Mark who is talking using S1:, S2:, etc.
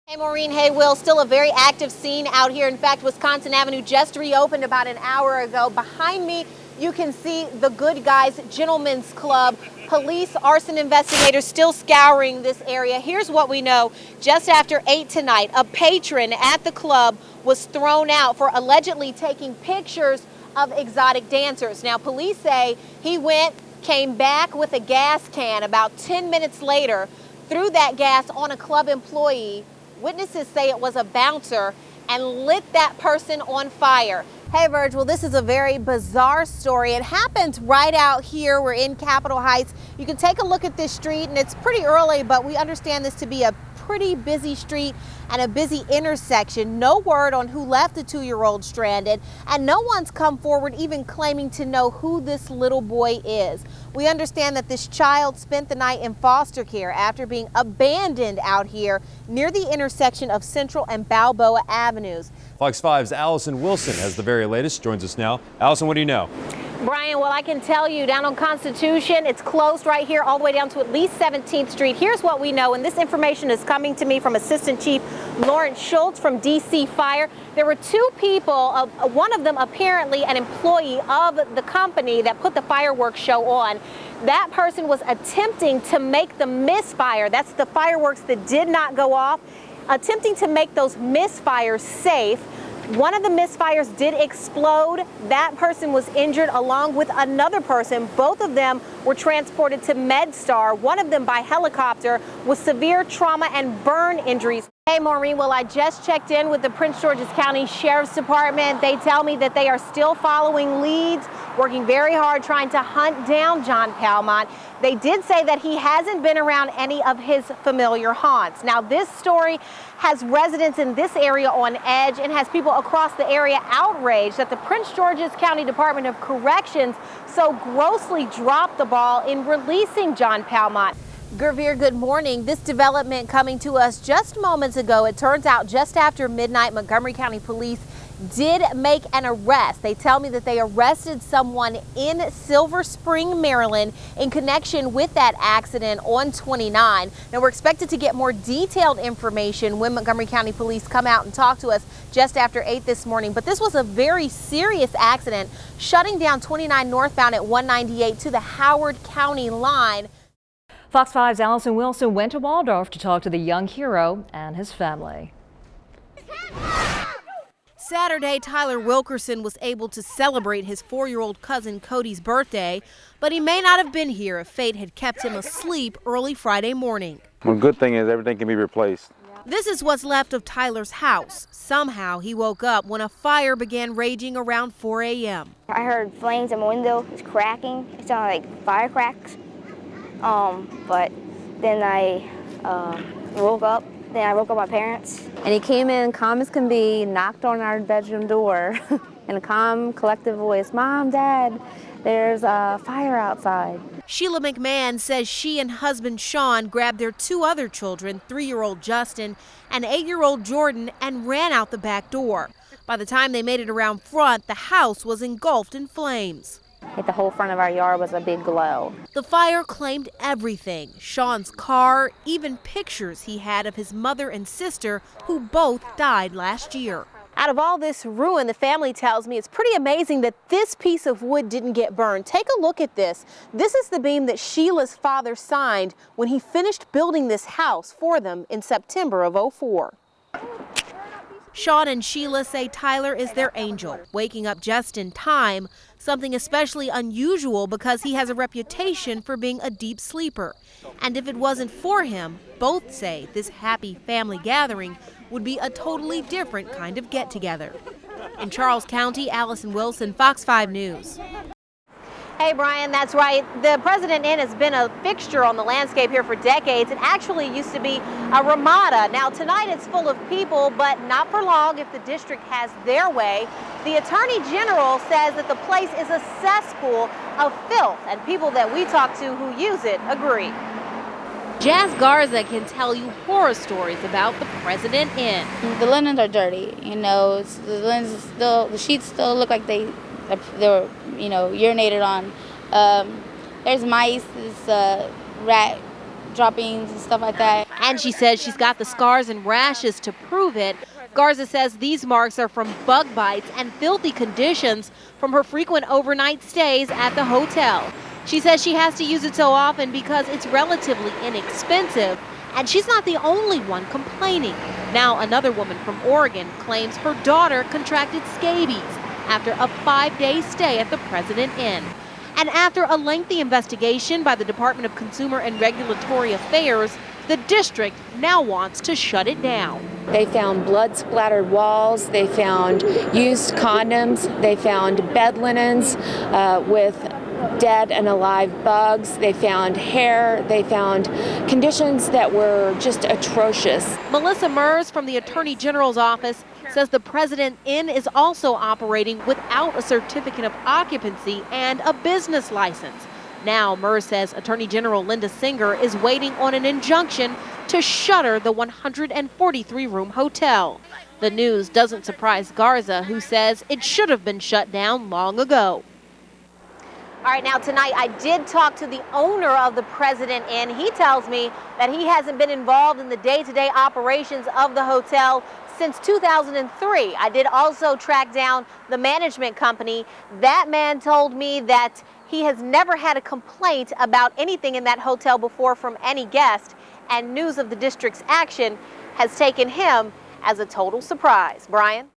S1: Hey Maureen, hey Will, still a very active scene out here. In fact, Wisconsin Avenue just reopened about an hour ago. Behind me, you can see the Good Guys Gentlemen's Club. Police, arson investigators still scouring this area. Here's what we know. Just after 8 tonight, a patron at the club was thrown out for allegedly taking pictures of exotic dancers. Now, police say he came back with a gas can about 10 minutes later, threw that gas on a club employee. Witnesses say it was a bouncer and lit that person on fire. Hey Virgil, this is a very bizarre story. It happened right out here. We're in Capitol Heights. You can take a look at this street and it's pretty early, but we understand this to be a pretty busy street and a busy intersection. No word on who left the 2-year-old stranded, and no one's come forward even claiming to know who this little boy is. We understand that this child spent the night in foster care after being abandoned out here near the intersection of Central and Balboa Avenues.
S2: Fox 5's Allyson Wilson has the very latest, joins us now. Allyson, what do you know?
S1: Brian, well, I can tell you down on Constitution, it's closed right here all the way down to at least 17th Street. Here's what we know, and this information is coming to me from Assistant Chief Lawrence Schultz from DC Fire. There were 2 people, one of them apparently an employee of the company that put the fireworks show on. That person was attempting to make the misfire, that's the fireworks that did not go off, attempting to make those misfires safe. One of the misfires did explode. That person was injured along with another person. Both of them were transported to MedStar, one of them by helicopter with severe trauma and burn injuries. Hey Maureen, well, I just checked in with the Prince George's County Sheriff's Department. They tell me that they are still following leads, working very hard trying to hunt down John Palmont. They did say that he hasn't been around any of his familiar haunts. Now, this story has residents in this area on edge and has people across the area outraged that the Prince George's County Department of Corrections so grossly dropped the ball in releasing John Palmont. Gurveer, good morning. This development coming to us just moments ago. It turns out just after midnight, Montgomery County Police did make an arrest. They tell me that they arrested someone in Silver Spring, Maryland in connection with that accident on 29. Now, we're expected to get more detailed information when Montgomery County Police come out and talk to us just after 8 this morning. But this was a very serious accident, shutting down 29 northbound at 198 to the Howard County line.
S3: Fox 5's Allyson Wilson went to Waldorf to talk to the young hero and his family.
S1: Saturday, Tyler Wilkerson was able to celebrate his 4-year-old cousin Cody's birthday, but he may not have been here if fate had kept him asleep early Friday morning.
S4: One good thing is everything can be replaced.
S1: This is what's left of Tyler's house. Somehow he woke up when a fire began raging around 4 a.m.
S5: I heard flames in my window. It was cracking. It sounded like fire cracks. But then I woke up. Then I woke up my parents.
S6: And he came in calm as can be, knocked on our bedroom door in a calm, collective voice. Mom, Dad, there's a fire outside.
S1: Sheila McMahon says she and husband Sean grabbed their 2 other children, 3-year-old Justin and 8-year-old Jordan, and ran out the back door. By the time they made it around front, the house was engulfed in flames.
S6: The whole front of our yard was a big glow.
S1: The fire claimed everything, Sean's car, even pictures he had of his mother and sister who both died last year. Out of all this ruin, the family tells me it's pretty amazing that this piece of wood didn't get burned. Take a look at this. This is the beam that Sheila's father signed when he finished building this house for them in September of '04. Sean and Sheila say Tyler is their angel, waking up just in time, something especially unusual because he has a reputation for being a deep sleeper. And if it wasn't for him, both say this happy family gathering would be a totally different kind of get-together. In Charles County, Allyson Wilson, Fox 5 News. Hey Brian, that's right. The President Inn has been a fixture on the landscape here for decades. It actually used to be a Ramada. Now tonight it's full of people, but not for long if the district has their way. The Attorney General says that the place is a cesspool of filth, and people that we talk to who use it agree. Jazz Garza can tell you horror stories about the President Inn.
S7: The linens are dirty, the linens still, the sheets still look like they were, urinated on. There's mice, there's rat droppings and stuff like that.
S1: And she says she's got the scars and rashes to prove it. Garza says these marks are from bug bites and filthy conditions from her frequent overnight stays at the hotel. She says she has to use it so often because it's relatively inexpensive, and she's not the only one complaining. Now another woman from Oregon claims her daughter contracted scabies after a 5-day stay at the President Inn. And after a lengthy investigation by the Department of Consumer and Regulatory Affairs, the district now wants to shut it down.
S8: They found blood-splattered walls, they found used condoms, they found bed linens with dead and alive bugs, they found hair, they found conditions that were just atrocious.
S1: Melissa Mers from the Attorney General's office says the President Inn is also operating without a certificate of occupancy and a business license. Now, Mers says Attorney General Linda Singer is waiting on an injunction to shutter the 143-room hotel. The news doesn't surprise Garza, who says it should have been shut down long ago. All right, now tonight I did talk to the owner of the President Inn. He tells me that he hasn't been involved in the day-to-day operations of the hotel since 2003. I did also track down the management company. That man told me that he has never had a complaint about anything in that hotel before from any guest, and news of the district's action has taken him as a total surprise. Brian?